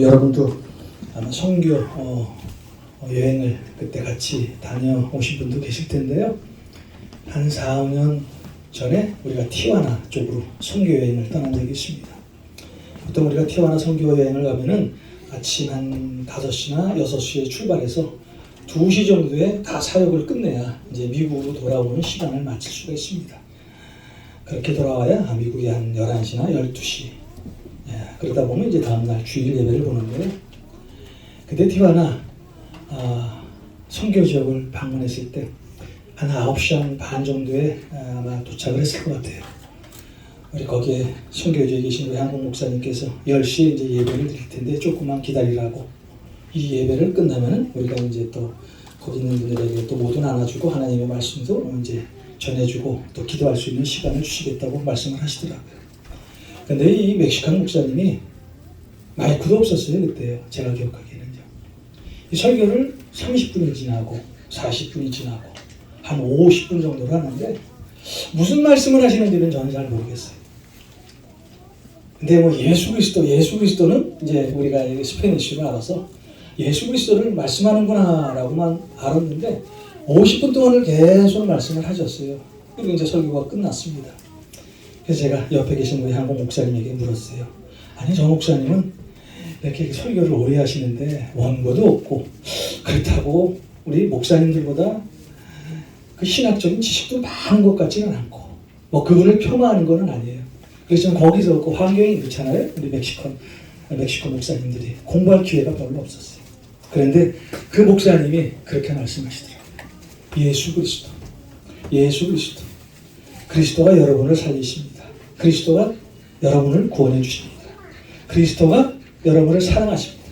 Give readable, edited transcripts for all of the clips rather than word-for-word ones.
여러분도 아마 선교 여행을 그때 같이 다녀오신 분도 계실 텐데요. 한 4, 5년 전에 우리가 티와나 쪽으로 선교 여행을 떠난 적이 있습니다. 보통 우리가 티와나 선교 여행을 가면은 아침 한 5시나 6시에 출발해서 2시 정도에 다 사역을 끝내야 이제 미국으로 돌아오는 시간을 마칠 수가 있습니다. 그렇게 돌아와야 미국이 한 11시나 12시. 그러다 보면 이제 다음날 주일 예배를 보는데요. 그때 티와나 선교 지역을 방문했을 때 한 9시 반 정도에 아마 도착을 했을 것 같아요. 우리 거기에 선교지에 계신 우리 한국 목사님께서 10시에 이제 예배를 드릴 텐데 조금만 기다리라고, 이 예배를 끝나면은 우리가 이제 또 거기 있는 분들에게 또 모두 나눠주고 하나님의 말씀도 이제 전해주고 또 기도할 수 있는 시간을 주시겠다고 말씀을 하시더라고요. 근데 이 멕시칸 목사님이 마이크도 없었어요. 그때요. 제가 기억하기에는요. 이 설교를 30분이 지나고 40분이 지나고 한 50분 정도로 하는데 무슨 말씀을 하시는지는 저는 잘 모르겠어요. 근데 뭐 예수 그리스도는 이제 우리가 스페니쉬로 알아서 예수 그리스도를 말씀하는구나 라고만 알았는데 50분 동안을 계속 말씀을 하셨어요. 그리고 이제 설교가 끝났습니다. 그래서 제가 옆에 계신 우리 한국 목사님에게 물었어요. 아니, 저 목사님은 이렇게 설교를 오래 하시는데 원고도 없고 그렇다고 우리 목사님들보다 그 신학적인 지식도 많은 것 같지는 않고 뭐 그분을 폄하하는 건 아니에요. 그래서 거기서 그 환경이 그렇잖아요. 우리 멕시코 목사님들이 공부할 기회가 별로 없었어요. 그런데 그 목사님이 그렇게 말씀하시더라고요. 예수 그리스도. 그리스도가 여러분을 살리십니다. 그리스도가 여러분을 구원해 주십니다. 그리스도가 여러분을 사랑하십니다.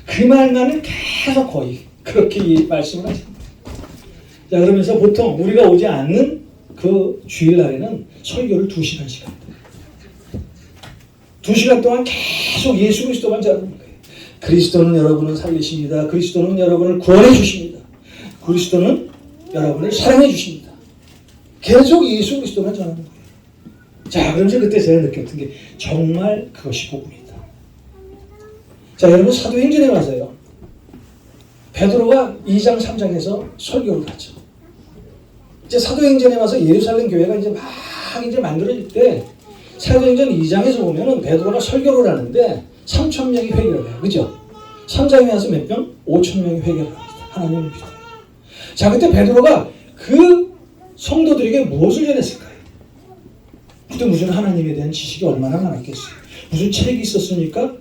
그 말만은 계속 거의 그렇게 말씀을 하십니다. 자, 그러면서 보통 우리가 오지 않는 그 주일날에는 설교를 2시간씩 합니다. 2시간 동안 계속 예수 그리스도만 자르는 거예요. 그리스도는 여러분을 살리십니다. 그리스도는 여러분을 구원해 주십니다. 그리스도는 여러분을 사랑해 주십니다. 계속 예수 그리스도만 전하는 거예요. 자, 그러면서 그때 제가 느꼈던 게 정말 그것이 복음이다. 자, 여러분 사도행전에 와서요. 베드로가 2장 3장에서 설교를 하죠. 이제 사도행전에 와서 예루살렘 교회가 이제 막 이제 만들어질 때 사도행전 2장에서 보면은 베드로가 설교를 하는데 3,000명이 회개를 해요. 그죠? 3장에 와서 몇 명? 5,000명이 회개를 합니다. 하나님을 믿어요. 자, 그때 베드로가 그 성도들에게 무엇을 전했을까요? 그때 무슨 하나님에 대한 지식이 얼마나 많았겠어요? 무슨 책이 있었습니까?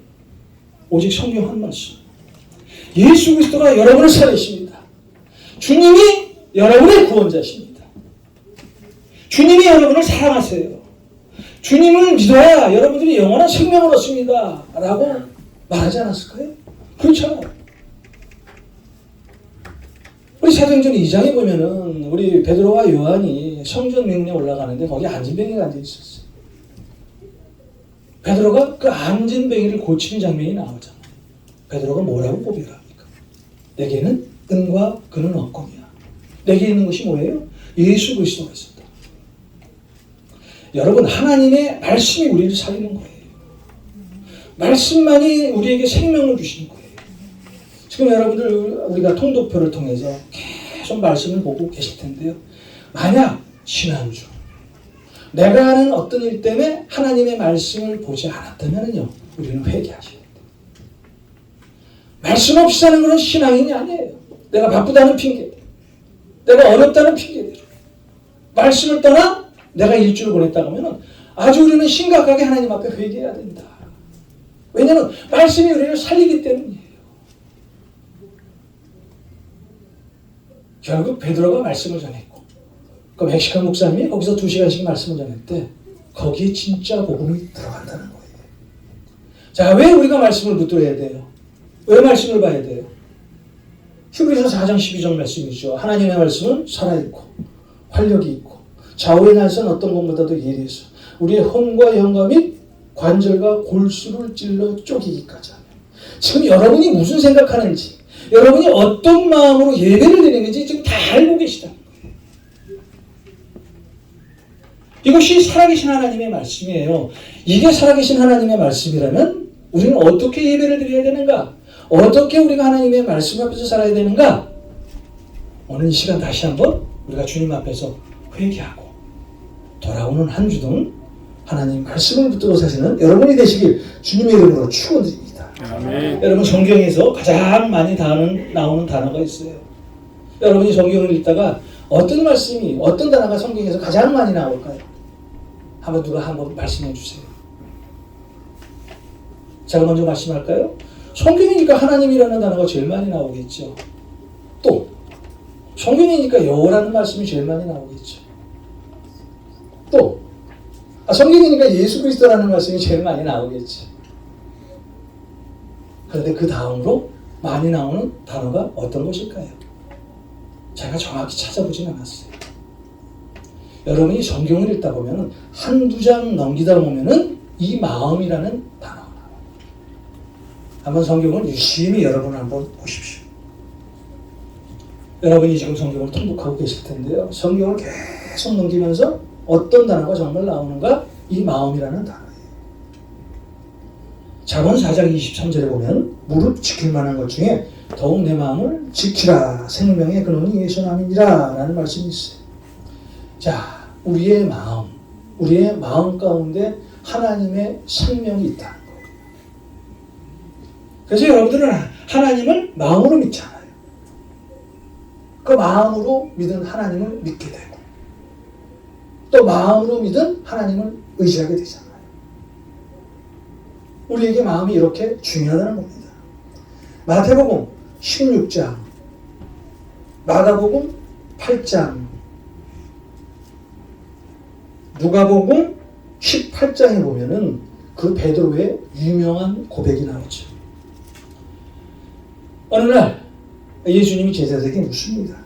오직 성경 한 말씀. 예수 그리스도가 여러분을 살리십니다. 주님이 여러분의 구원자십니다. 주님이 여러분을 사랑하세요. 주님을 믿어야 여러분들이 영원한 생명을 얻습니다. 라고 말하지 않았을까요? 그렇잖아요. 우리 사도행전 2장에 보면은 우리 베드로와 요한이 성전 명령에 올라가는데 거기 안진뱅이가 앉아 있었어요. 베드로가 그 안진뱅이를 고치는 장면이 나오잖아요. 베드로가 뭐라고 고백을 합니까? 내게는 은과 금은 없거니와. 내게 있는 것이 뭐예요? 예수 그리스도가 있었다. 여러분, 하나님의 말씀이 우리를 살리는 거예요. 말씀만이 우리에게 생명을 주시는 거예요. 지금 여러분들 우리가 통독표를 통해서 계속 말씀을 보고 계실 텐데요. 만약 지난주 내가 하는 어떤 일 때문에 하나님의 말씀을 보지 않았다면요, 우리는 회개하셔야 돼요. 말씀 없이 사는 것은 신앙인이 아니에요. 내가 바쁘다는 핑계, 내가 어렵다는 핑계대로 말씀을 떠나 내가 일주를 보냈다고 하면 아주 우리는 심각하게 하나님 앞에 회개해야 된다. 왜냐하면 말씀이 우리를 살리기 때문이에요. 결국 베드로가 말씀을 전했고 그 멕시칸 목사님이 거기서 2시간씩 말씀을 전했대. 거기에 진짜 복음이 들어간다는 거예요. 자, 왜 우리가 말씀을 붙들어야 돼요? 왜 말씀을 봐야 돼요? 히브리서 4장 12절 말씀이죠. 하나님의 말씀은 살아있고 활력이 있고 좌우의 날선 어떤 것보다도 예리해서 우리의 혼과 영과 및 관절과 골수를 찔러 쪼개기까지 하며. 지금 여러분이 무슨 생각하는지, 여러분이 어떤 마음으로 예배를 드리는지 지금 다 알고 계시다. 이것이 살아계신 하나님의 말씀이에요. 이게 살아계신 하나님의 말씀이라면 우리는 어떻게 예배를 드려야 되는가? 어떻게 우리가 하나님의 말씀 앞에서 살아야 되는가? 오늘 이 시간 다시 한번 우리가 주님 앞에서 회개하고 돌아오는 한 주동 하나님 말씀을 붙들어 사시는 여러분이 되시길 주님의 이름으로 축원드립니다. 아멘. 여러분 성경에서 가장 많이 나오는 단어가 있어요. 여러분이 성경을 읽다가 어떤 말씀이 어떤 단어가 성경에서 가장 많이 나올까요? 누가 한번 말씀해 주세요. 제가 먼저 말씀할까요? 성경이니까 하나님이라는 단어가 제일 많이 나오겠죠. 또 성경이니까 여호와라는 말씀이 제일 많이 나오겠죠. 또 성경이니까 예수 그리스도라는 말씀이 제일 많이 나오겠죠. 그런데 그 다음으로 많이 나오는 단어가 어떤 것일까요? 제가 정확히 찾아보진 않았어요. 여러분이 성경을 읽다 보면 한두 장 넘기다 보면은 이 마음이라는 단어가 나와요. 한번 성경을 유심히 여러분 한번 보십시오. 여러분이 지금 성경을 통독하고 계실 텐데요. 성경을 계속 넘기면서 어떤 단어가 정말 나오는가? 이 마음이라는 단어예요. 잠언 4장 23절에 보면 무릇 지킬 만한 것 중에 더욱 내 마음을 지키라. 생명의 근원이 예수남이니라 라는 말씀이 있어요. 자, 우리의 마음 가운데 하나님의 생명이 있다는 거예요. 그래서 여러분들은 하나님을 마음으로 믿잖아요. 그 마음으로 믿은 하나님을 믿게 되고 또 마음으로 믿은 하나님을 의지하게 되잖아요. 우리에게 마음이 이렇게 중요하다는 겁니다. 마태복음 16장, 마가복음 8장, 누가복음 18장에 보면은 그 베드로의 유명한 고백이 나오죠. 어느 날 예수님이 제자들에게 묻습니다.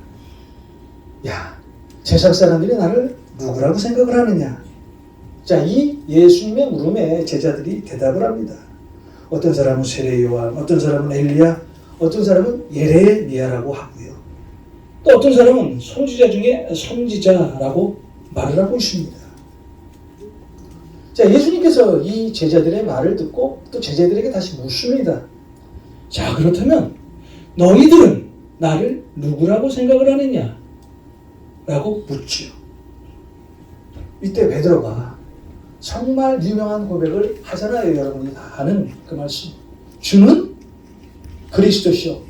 야, 세상 사람들이 나를 누구라고 생각을 하느냐? 자, 이 예수님의 물음에 제자들이 대답을 합니다. 어떤 사람은 세례 요한, 어떤 사람은 엘리야, 어떤 사람은 예레미야라고 하고요. 또 어떤 사람은 선지자 중에 선지자라고 말을 하고 있습니다. 자, 예수님께서 이 제자들의 말을 듣고 또 제자들에게 다시 묻습니다. 자, 그렇다면 너희들은 나를 누구라고 생각을 하느냐? 라고 묻지요. 이때 베드로가 정말 유명한 고백을 하잖아요. 여러분이 다 아는 그 말씀. 주는 그리스도시요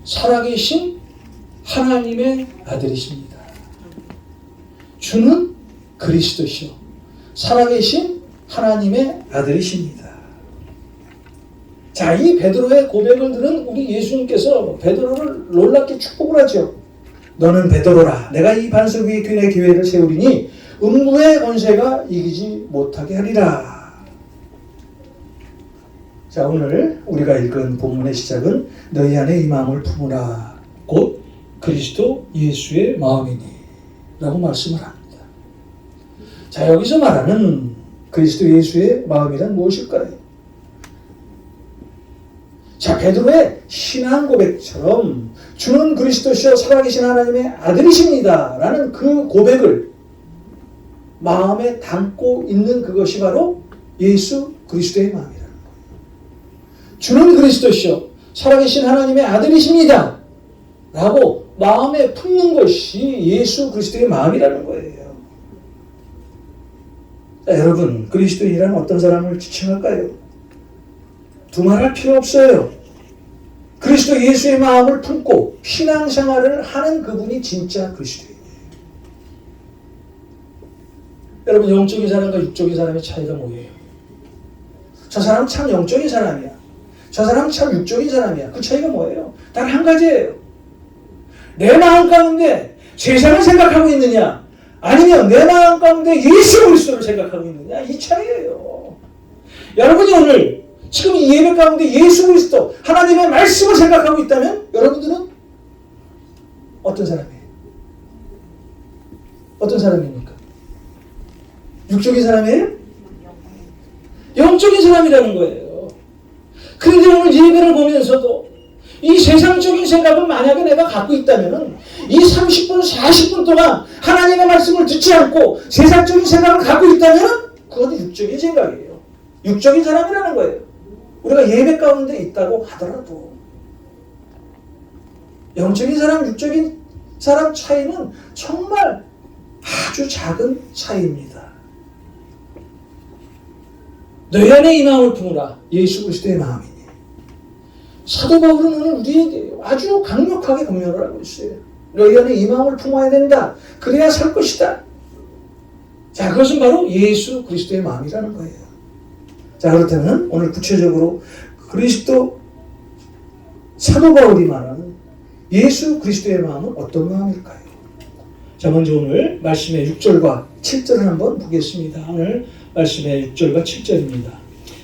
살아계신 하나님의 아들이십니다. 주는 그리스도시요 살아계신 하나님의 아들이십니다. 자, 이 베드로의 고백을 들은 우리 예수님께서 베드로를 놀랍게 축복을 하죠. 너는 베드로라. 내가 이 반석 위에 내 교회를 세우리니 음부의 권세가 이기지 못하게 하리라. 자, 오늘 우리가 읽은 본문의 시작은 너희 안에 이 마음을 품으라. 곧 그리스도 예수의 마음이니 라고 말씀을 합니다. 자, 여기서 말하는 그리스도 예수의 마음이란 무엇일까요? 자, 베드로의 신앙 고백처럼 주는 그리스도시여 살아계신 하나님의 아들이십니다 라는 그 고백을 마음에 담고 있는 그것이 바로 예수 그리스도의 마음이라는 거예요. 주는 그리스도시여 살아계신 하나님의 아들이십니다 라고 마음에 품는 것이 예수 그리스도의 마음이라는 거예요. 자, 여러분, 그리스도인이란 어떤 사람을 지칭할까요? 두말할 필요 없어요. 그리스도 예수의 마음을 품고 신앙생활을 하는 그분이 진짜 그리스도인이에요. 여러분, 영적인 사람과 육적인 사람의 차이가 뭐예요? 저 사람 참 영적인 사람이야. 저 사람 참 육적인 사람이야. 그 차이가 뭐예요? 단 한 가지예요. 내 마음 가운데 세상을 생각하고 있느냐, 아니면 내 마음 가운데 예수 그리스도를 생각하고 있느냐, 이 차이예요. 여러분이 오늘 지금 이 예배 가운데 예수 그리스도 하나님의 말씀을 생각하고 있다면 여러분들은 어떤 사람이에요? 어떤 사람입니까? 육적인 사람이에요? 영적인 사람이라는 거예요. 그런데 오늘 예배를 보면서도 이 세상적인 생각을 만약에 내가 갖고 있다면 이 30분, 40분 동안 하나님의 말씀을 듣지 않고 세상적인 생각을 갖고 있다면 그것은 육적인 생각이에요. 육적인 사람이라는 거예요. 우리가 예배 가운데 있다고 하더라도 영적인 사람, 육적인 사람 차이는 정말 아주 작은 차이입니다. 너희 안에 이 마음을 품으라. 예수 그리스도의 마음이니. 사도 바울은 오늘 우리에게 아주 강력하게 권면을 하고 있어요. 너희 안에 이 마음을 품어야 된다. 그래야 살 것이다. 자, 그것은 바로 예수 그리스도의 마음이라는 거예요. 자, 그렇다면 오늘 구체적으로 그리스도 사도 바울이 말하는 예수 그리스도의 마음은 어떤 마음일까요? 자, 먼저 오늘 말씀의 6절과 7절을 한번 보겠습니다. 오늘 말씀의 6절과 7절입니다.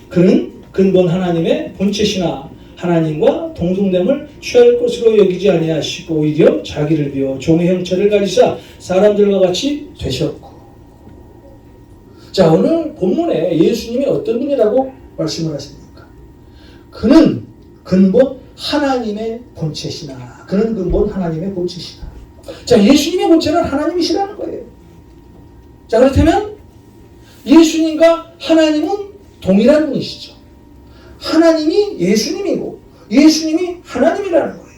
그는 근본 하나님의 본체시나 하나님과 동등됨을 취할 것으로 여기지 아니하시고 오히려 자기를 비워 종의 형체를 가지사 사람들과 같이 되셨고. 자, 오늘 본문에 예수님이 어떤 분이라고 말씀을 하십니까? 그는 근본 하나님의 본체시나. 그는 근본 하나님의 본체시나. 자, 예수님의 본체는 하나님이시라는 거예요. 자, 그렇다면 예수님과 하나님은 동일한 분이시죠. 하나님이 예수님이고 예수님이 하나님이라는 거예요.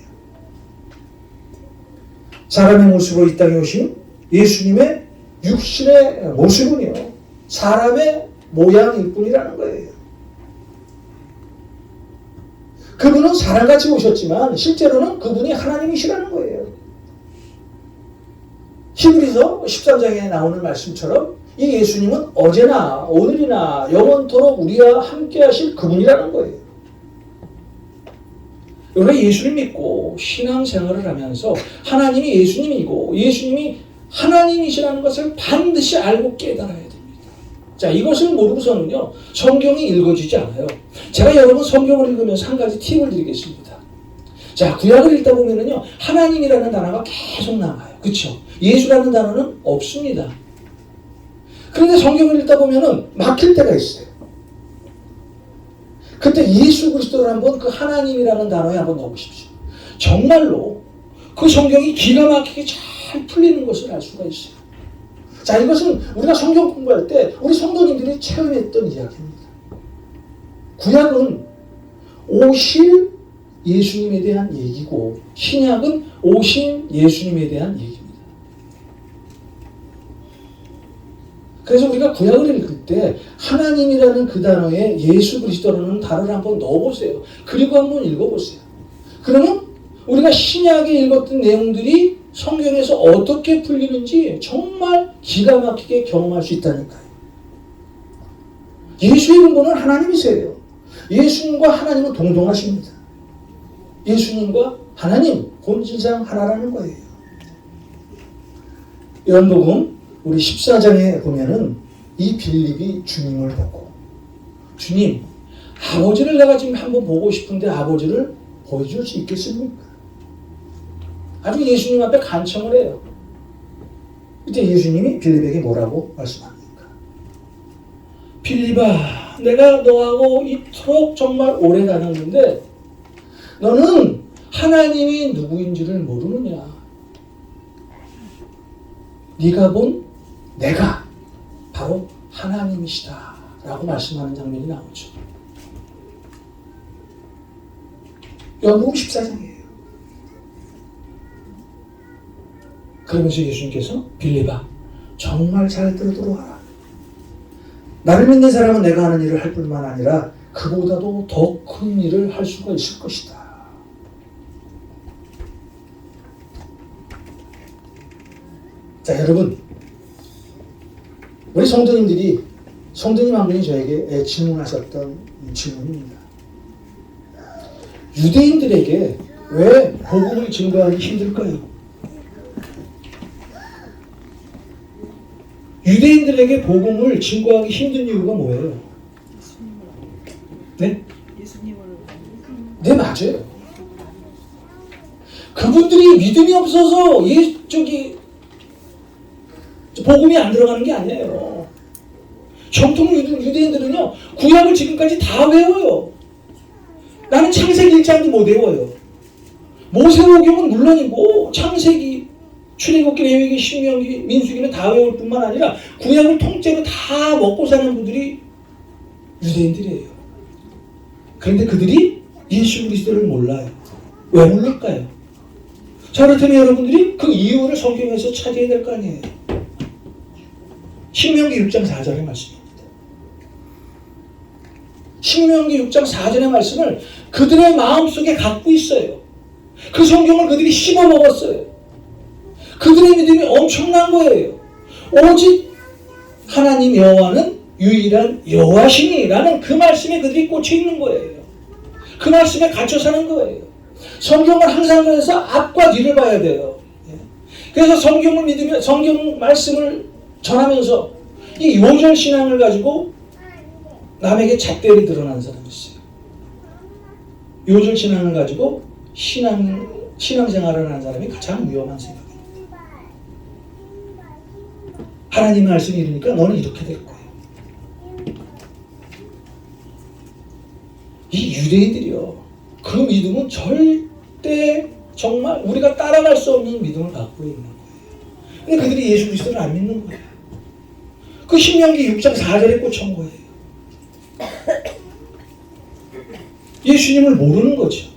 사람의 모습으로 이 땅에 오신 예수님의 육신의 모습은요, 사람의 모양일 뿐이라는 거예요. 그분은 사람같이 오셨지만 실제로는 그분이 하나님이시라는 거예요. 히브리서 13장에 나오는 말씀처럼 이 예수님은 어제나 오늘이나 영원토록 우리와 함께 하실 그분이라는 거예요. 우리가 예수를 믿고 신앙생활을 하면서 하나님이 예수님이고 예수님이 하나님이시라는 것을 반드시 알고 깨달아야 됩니다. 자, 이것을 모르고서는요, 성경이 읽어지지 않아요. 제가 여러분 성경을 읽으면서 한 가지 팁을 드리겠습니다. 자, 구약을 읽다 보면은요, 하나님이라는 단어가 계속 나와요. 그렇죠? 예수라는 단어는 없습니다. 그런데 성경을 읽다 보면은 막힐 때가 있어요. 그때 예수 그리스도를 한번 그 하나님이라는 단어에 한번 넣어보십시오. 정말로 그 성경이 기가 막히게 잘 풀리는 것을 알 수가 있어요. 자, 이것은 우리가 성경 공부할 때 우리 성도님들이 체험했던 이야기입니다. 구약은 오실 예수님에 대한 얘기고 신약은 오신 예수님에 대한 얘기입니다. 그래서 우리가 구약을 읽을 때 하나님이라는 그 단어에 예수 그리스도라는 단어를 한번 넣어보세요. 그리고 한번 읽어보세요. 그러면 우리가 신약에 읽었던 내용들이 성경에서 어떻게 풀리는지 정말 기가 막히게 경험할 수 있다니까요. 예수의 근본은 하나님이세요. 예수님과 하나님은 동등하십니다. 예수님과 하나님, 본질상 하나라는 거예요. 요한복음 우리 14장에 보면은 이 빌립이 주님을 보고, 주님, 아버지를 내가 지금 한번 보고 싶은데 아버지를 보여줄 수 있겠습니까? 아주 예수님 앞에 간청을 해요. 이때 예수님이 빌립에게 뭐라고 말씀합니까? 빌립아, 내가 너하고 이토록 정말 오래 다녔는데 너는 하나님이 누구인지를 모르느냐? 네가 본 내가 바로 하나님이시다 라고 말씀하는 장면이 나오죠. 요한복음 14장이에요. 그러면서 예수님께서 빌립아, 정말 잘 들어라. 나를 믿는 사람은 내가 하는 일을 할 뿐만 아니라 그보다도 더 큰 일을 할 수가 있을 것이다. 자, 여러분, 우리 성도님 한 분이 저에게 질문하셨던 질문입니다. 유대인들에게 왜 복음을 증거하기 힘들까요? 유대인들에게 복음을 증거하기 힘든 이유가 뭐예요? 네? 네, 맞아요. 그분들이 믿음이 없어서 복음이 안 들어가는 게 아니에요. 정통 유대인들은요, 구약을 지금까지 다 외워요. 나는 창세기 1장도 못 외워요. 모세오경은 물론이고 창세기, 출애굽기, 레위기, 신명기, 민수기는 다 외울 뿐만 아니라 구약을 통째로 다 먹고 사는 분들이 유대인들이에요. 그런데 그들이 예수 그리스도를 몰라요. 왜 몰랄까요? 자, 그렇다면 여러분들이 그 이유를 성경에서 찾아야 될 거 아니에요. 신명기 6장 4절의 말씀입니다. 신명기 6장 4절의 말씀을 그들의 마음속에 갖고 있어요. 그 성경을 그들이 씹어 먹었어요. 그들의 믿음이 엄청난 거예요. 오직 하나님 여호와는 유일한 여호와시니라는 그 말씀에 그들이 꽂혀 있는 거예요. 그 말씀에 갇혀 사는 거예요. 성경을 항상 그래서 앞과 뒤를 봐야 돼요. 그래서 성경을 믿으며 성경 말씀을 전하면서 이 요절 신앙을 가지고 남에게 잣대를 드러난 사람이 있어요. 요절 신앙을 가지고 신앙생활을 하는 사람이 가장 위험한 생각입니다. 하나님의 말씀이 이러니까 너는 이렇게 될 거예요. 이 유대인들이요, 그 믿음은 절대 정말 우리가 따라갈 수 없는 믿음을 갖고 있는 거예요. 근데 그들이 예수 그리스도를 안 믿는 거예요. 그 신명기 6장 4절에 꽂힌 거예요. 예수님을 모르는 거죠.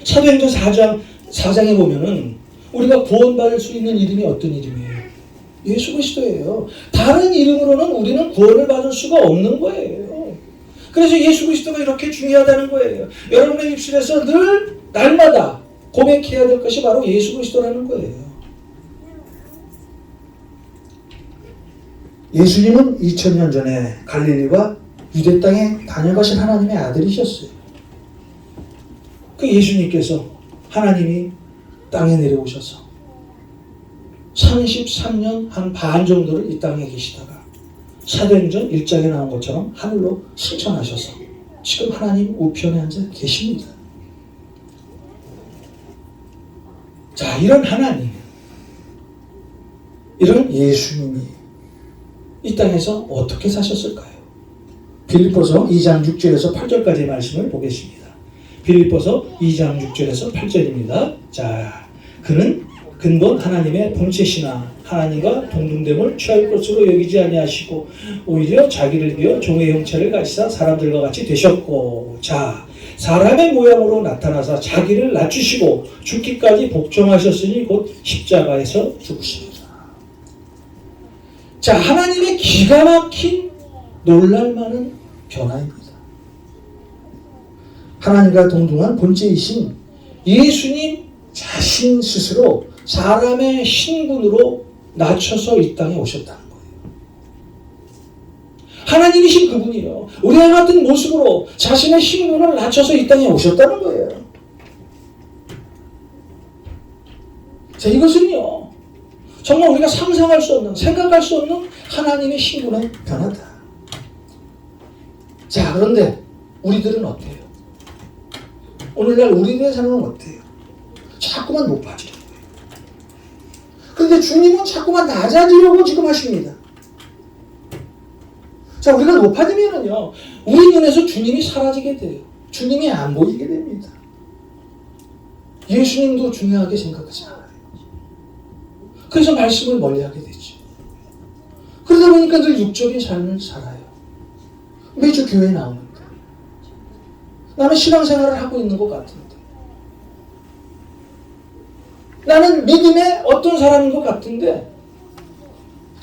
사도행전 4장에 보면은 우리가 구원받을 수 있는 이름이 어떤 이름이에요? 예수 그리스도예요. 다른 이름으로는 우리는 구원을 받을 수가 없는 거예요. 그래서 예수 그리스도가 이렇게 중요하다는 거예요. 여러분의 입술에서 늘 날마다 고백해야 될 것이 바로 예수 그리스도라는 거예요. 예수님은 2000년 전에 갈릴리와 유대 땅에 다녀가신 하나님의 아들이셨어요. 그 예수님께서 하나님이 땅에 내려오셔서 33년 한 반 정도를 이 땅에 계시다가 사도행전 1장에 나온 것처럼 하늘로 승천하셔서 지금 하나님 우편에 앉아 계십니다. 자, 이런 하나님, 이런 예수님이 이 땅에서 어떻게 사셨을까요? 빌립보서 2장 6절에서 8절까지의 말씀을 보겠습니다. 빌립보서 2장 6절에서 8절입니다. 자, 그는 근본 하나님의 본체시나 하나님과 동등됨을 취할 것으로 여기지 아니하시고 오히려 자기를 비워 종의 형체를 가지사 사람들과 같이 되셨고, 자, 사람의 모양으로 나타나사 자기를 낮추시고 죽기까지 복종하셨으니 곧 십자가에서 죽으십니다. 자, 하나님의 기가 막힌 놀랄만한 변화입니다. 하나님과 동등한 본체이신 예수님 자신 스스로 사람의 신분으로 낮춰서 이 땅에 오셨다는 거예요. 하나님이신 그분이요, 우리와 같은 모습으로 자신의 신분을 낮춰서 이 땅에 오셨다는 거예요. 자, 이것은요, 정말 우리가 상상할 수 없는, 생각할 수 없는 하나님의 신분의 변화다. 자, 그런데 우리들은 어때요? 오늘날 우리들의 삶은 어때요? 자꾸만 높아지려고 해요. 그런데 주님은 자꾸만 낮아지려고 지금 하십니다. 자, 우리가 높아지면은요, 우리 눈에서 주님이 사라지게 돼요. 주님이 안 보이게 됩니다. 예수님도 중요하게 생각하지 않아요. 그래서 말씀을 멀리하게 되죠. 그러다 보니까 늘 육적인 삶을 살아요. 매주 교회에 나오는데 나는 신앙생활을 하고 있는 것 같은데, 나는 믿음의 어떤 사람인 것 같은데,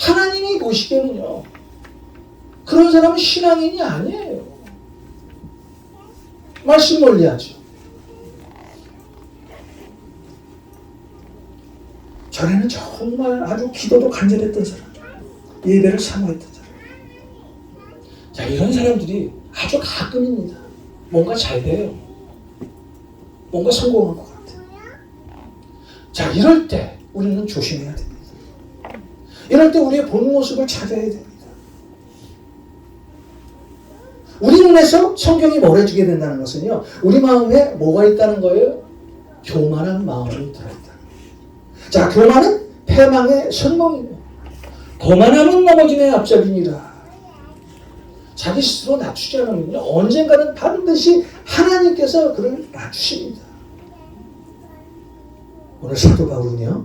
하나님이 보시기에는요, 그런 사람은 신앙인이 아니에요. 말씀 멀리하죠. 전에는 정말 아주 기도도 간절했던 사람, 예배를 사모했던 사람. 자, 이런 사람들이 아주 가끔입니다. 뭔가 잘 돼요. 뭔가 성공한 것 같아요. 자, 이럴 때 우리는 조심해야 됩니다. 이럴 때 우리의 본 모습을 찾아야 됩니다. 우리 눈에서 성경이 멀어지게 된다는 것은요, 우리 마음에 뭐가 있다는 거예요? 교만한 마음이 들어있다는 거예요. 자, 교만은 패망의 선봉이에요. 거만함은 넘어짐의 앞잡이니라. 자기 스스로 낮추지 않으면요, 언젠가는 반드시 하나님께서 그를 낮추십니다. 오늘 사도 바울은요,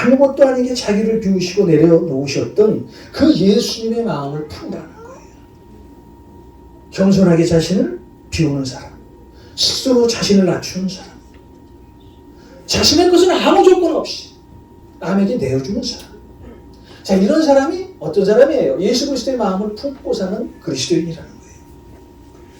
아무것도 아니게 자기를 비우시고 내려놓으셨던 그 예수님의 마음을 푼다는 거예요. 겸손하게 자신을 비우는 사람, 스스로 자신을 낮추는 사람, 자신의 것은 아무 조건 없이 남에게 내어주는 사람. 자, 이런 사람이 어떤 사람이에요? 예수 그리스도의 마음을 품고 사는 그리스도인이라는 거예요.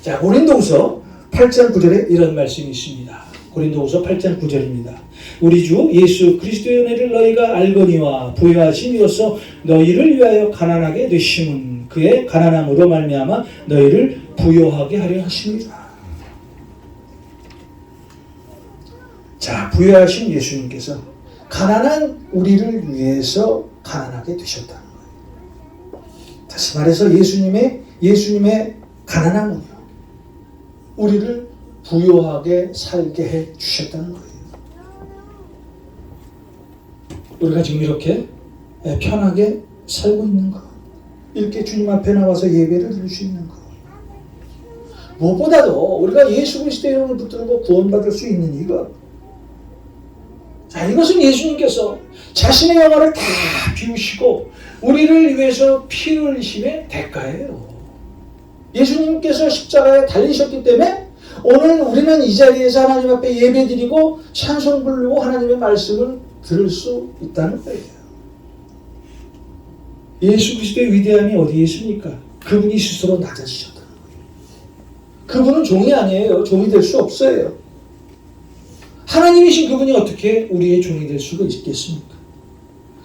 자, 고린도후서 8장 9절에 이런 말씀이 있습니다. 고린도후서 8장 9절입니다. 우리 주 예수 그리스도의 은혜를 너희가 알거니와 부요하심이로써 너희를 위하여 가난하게 되심은 그의 가난함으로 말미암아 너희를 부요하게 하려 하심이라. 자, 부요하신 예수님께서 가난한 우리를 위해서 가난하게 되셨다는 거예요. 다시 말해서 예수님의 가난함은요, 우리를 부요하게 살게 해 주셨다는 거예요. 우리가 지금 이렇게 편하게 살고 있는 것, 이렇게 주님 앞에 나와서 예배를 드릴 수 있는 것, 무엇보다도 우리가 예수 그리스도의 이름을 붙들고 구원받을 수 있는 이것, 자, 이것은 예수님께서 자신의 영화를 다 비우시고 우리를 위해서 피 흘리심의 대가예요. 예수님께서 십자가에 달리셨기 때문에 오늘 우리는 이 자리에서 하나님 앞에 예배드리고 찬송 부르고 하나님의 말씀을 들을 수 있다는 거예요. 예수 그리스도의 위대함이 어디에 있습니까? 그분이 스스로 낮아지셨다는 거예요. 그분은 종이 아니에요. 종이 될 수 없어요. 하나님이신 그분이 어떻게 우리의 종이 될 수가 있겠습니까?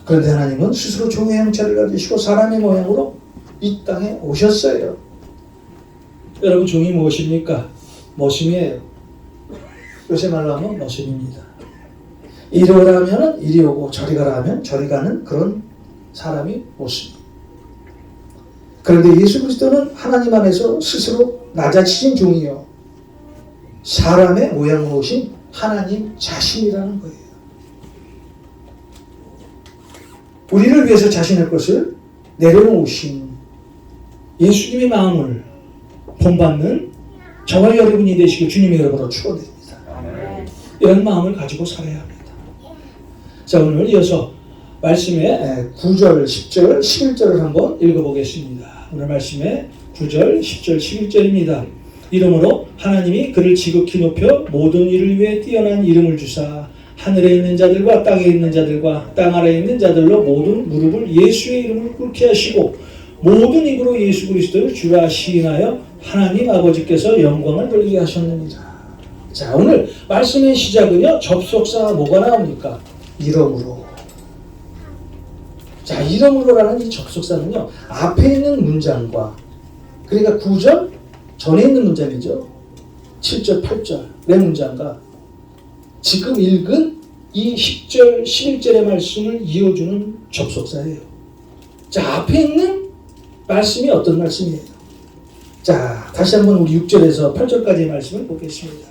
그런데 하나님은 스스로 종의 형체를 가지시고 사람의 모양으로 이 땅에 오셨어요. 여러분, 종이 무엇입니까? 머슴이에요. 요새 말로 하면 머슴입니다. 이리 오라 하면 이리 오고 저리 가라 하면 저리 가는 그런 사람이 모습. 그런데 예수 그리스도는 하나님 안에서 스스로 낮아지신 종이요, 사람의 모양으로 오신 하나님 자신이라는 거예요. 우리를 위해서 자신의 것을 내려놓으신 예수님의 마음을 본받는 저와 여러분이 되시길 주님의 이름으로 축원드립니다. 이런 마음을 가지고 살아야 합니다. 자, 오늘 이어서 말씀의 9절, 10절, 11절을 한번 읽어보겠습니다. 오늘 말씀의 9절, 10절, 11절입니다. 이러므로 하나님이 그를 지극히 높여 모든 일을 위해 뛰어난 이름을 주사 하늘에 있는 자들과 땅에 있는 자들과 땅 아래에 있는 자들로 모든 무릎을 예수의 이름을 꿇게 하시고 모든 입으로 예수 그리스도를 주라 시인하여 하나님 아버지께서 영광을 돌리게 하셨느니라. 자, 오늘 말씀의 시작은요, 접속사 뭐가 나옵니까? 이러므로. 자, 이러므로라는 이 접속사는요, 앞에 있는 문장과, 그러니까 9절 전에 있는 문장이죠. 7절, 8절의 문장과 지금 읽은 이 10절, 11절의 말씀을 이어주는 접속사예요. 자, 앞에 있는 말씀이 어떤 말씀이에요? 자, 다시 한번 우리 6절에서 8절까지의 말씀을 보겠습니다.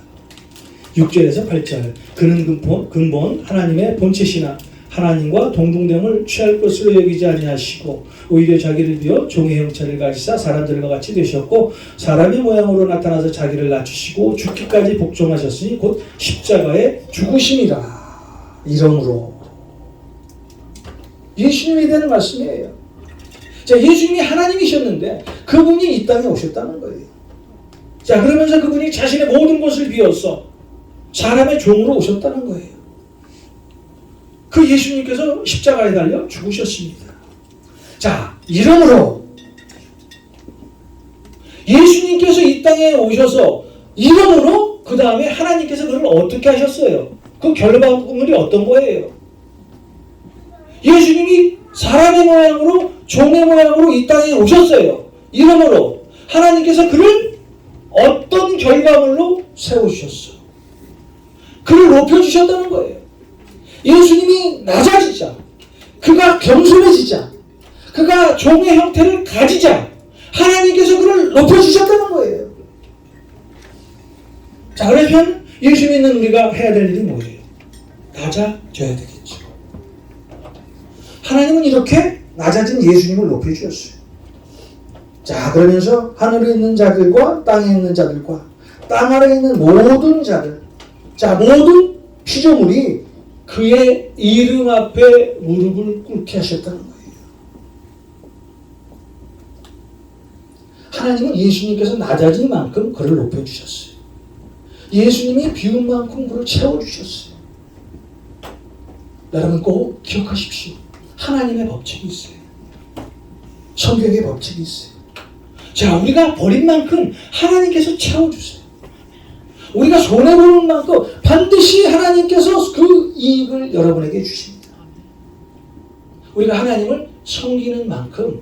6절에서 8절. 그는 근본 하나님의 본체시나 하나님과 동등됨을 취할 것으로 여기지 아니하시고 오히려 자기를 비워 종의 형체를 가지사 사람들과 같이 되셨고 사람의 모양으로 나타나서 자기를 낮추시고 죽기까지 복종하셨으니 곧 십자가에 죽으심이라. 이러므로 예수님에 대한 말씀이에요. 자, 예수님이 하나님이셨는데 그분이 이 땅에 오셨다는 거예요. 자, 그러면서 그분이 자신의 모든 것을 비워서 사람의 종으로 오셨다는 거예요. 그 예수님께서 십자가에 달려 죽으셨습니다. 자, 이러므로 예수님께서 이 땅에 오셔서 이러므로 그 다음에 하나님께서 그를 어떻게 하셨어요? 그 결과물이 어떤 거예요? 예수님이 사람의 모양으로 종의 모양으로 이 땅에 오셨어요. 이러므로 하나님께서 그를 어떤 결과물로 세우셨어요? 그를 높여주셨다는 거예요. 예수님이 낮아지자, 그가 겸손해지자, 그가 종의 형태를 가지자 하나님께서 그를 높여주셨다는 거예요. 자, 그러면 예수 믿는 우리가 해야 될 일이 뭐예요? 낮아져야 되겠죠. 하나님은 이렇게 낮아진 예수님을 높여주셨어요. 자, 그러면서 하늘에 있는 자들과 땅에 있는 자들과 땅 아래에 있는 모든 자들, 자, 모든 피조물이 그의 이름 앞에 무릎을 꿇게 하셨다는 거예요. 하나님은 예수님께서 낮아진 만큼 그를 높여주셨어요. 예수님이 비운 만큼 그를 채워주셨어요. 여러분 꼭 기억하십시오. 하나님의 법칙이 있어요. 성경의 법칙이 있어요. 자, 우리가 버린 만큼 하나님께서 채워주세요. 우리가 손해보는 만큼 반드시 하나님께서 그 이익을 여러분에게 주십니다. 우리가 하나님을 섬기는 만큼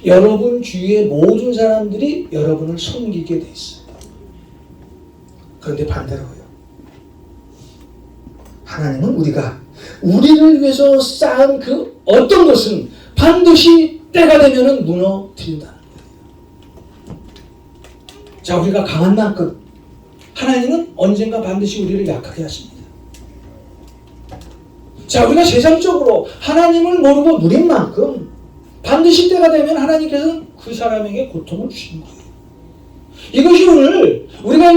여러분 주위의 모든 사람들이 여러분을 섬기게 돼 있어요. 그런데 반대로요. 하나님은 우리를 위해서 쌓은 그 어떤 것은 반드시 때가 되면은 무너뜨린다는 거예요. 자, 우리가 강한 만큼 하나님은 언젠가 반드시 우리를 약하게 하십니다. 자, 우리가 세상적으로 하나님을 모르고 누린 만큼 반드시 때가 되면 하나님께서는 그 사람에게 고통을 주시는 거예요. 이것이 오늘 우리가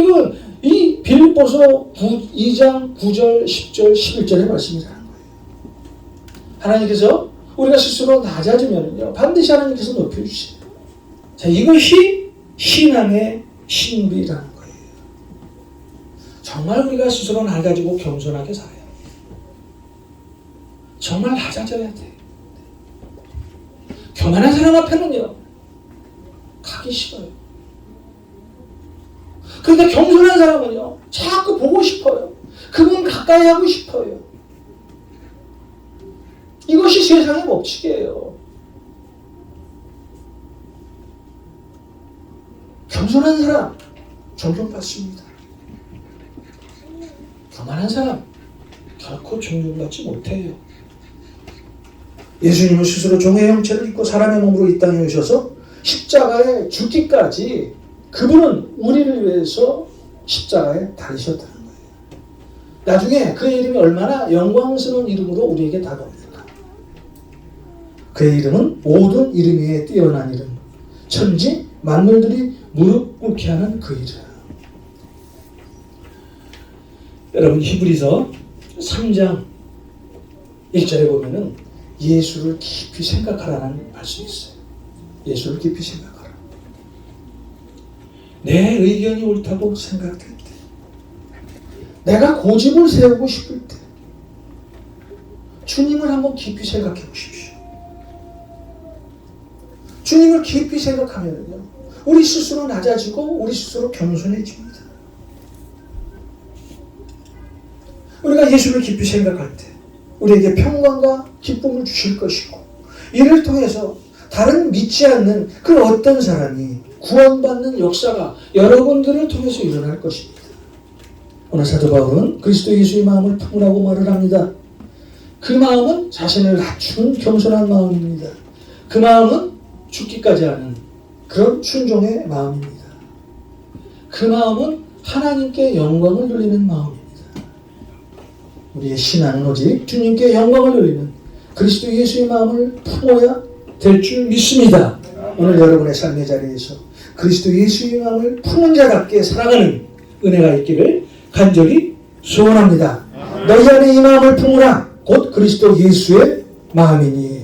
이 빌립보서 2장 9절, 10절, 11절의 말씀이라는 거예요. 하나님께서 우리가 스스로 낮아지면요 반드시 하나님께서 높여주세요. 자, 이것이 신앙의 신비라는 거예요. 정말 우리가 스스로 낮아지고 겸손하게 살아야 해요. 정말 낮아져야 돼요. 교만한 사람 앞에는요 가기 싫어요. 그런데 겸손한 사람은요 자꾸 보고 싶어요. 그분 가까이 하고 싶어요. 이것이 세상의 법칙이에요. 겸손한 사람 존경받습니다. 교만한 사람 결코 존경받지 못해요. 예수님은 스스로 종의 형체를 입고 사람의 몸으로 이 땅에 오셔서 십자가에 죽기까지 그분은 우리를 위해서 십자가에 달리셨다는 거예요. 나중에 그의 이름이 얼마나 영광스러운 이름으로 우리에게 다가옵니까? 그의 이름은 모든 이름 위에 뛰어난 이름, 천지 만물들이 무릎 꿇게 하는 그 이름. 여러분 히브리서 3장 1절에 보면은 예수를 깊이 생각하라는 말씀이 있어요. 예수를 깊이 생각하라. 내 의견이 옳다고 생각될 때, 내가 고집을 세우고 싶을 때 주님을 한번 깊이 생각해 보십시오. 주님을 깊이 생각하면요 우리 스스로 낮아지고 우리 스스로 겸손해집니다. 우리가 예수를 깊이 생각할 때 우리에게 평강과 기쁨을 주실 것이고 이를 통해서 다른 믿지 않는 그 어떤 사람이 구원받는 역사가 여러분들을 통해서 일어날 것입니다. 오늘 사도 바울은 그리스도 예수의 마음을 품으라고 말을 합니다. 그 마음은 자신을 낮추는 겸손한 마음입니다. 그 마음은 죽기까지 하는 그런 순종의 마음입니다. 그 마음은 하나님께 영광을 돌리는 마음입니다. 우리의 신앙은 오직 주님께 영광을 돌리는 그리스도 예수의 마음을 품어야 될 줄 믿습니다. 오늘 여러분의 삶의 자리에서 그리스도 예수의 마음을 품은 자답게 살아가는 은혜가 있기를 간절히 소원합니다. 너희 안에 이 마음을 품으라 곧 그리스도 예수의 마음이니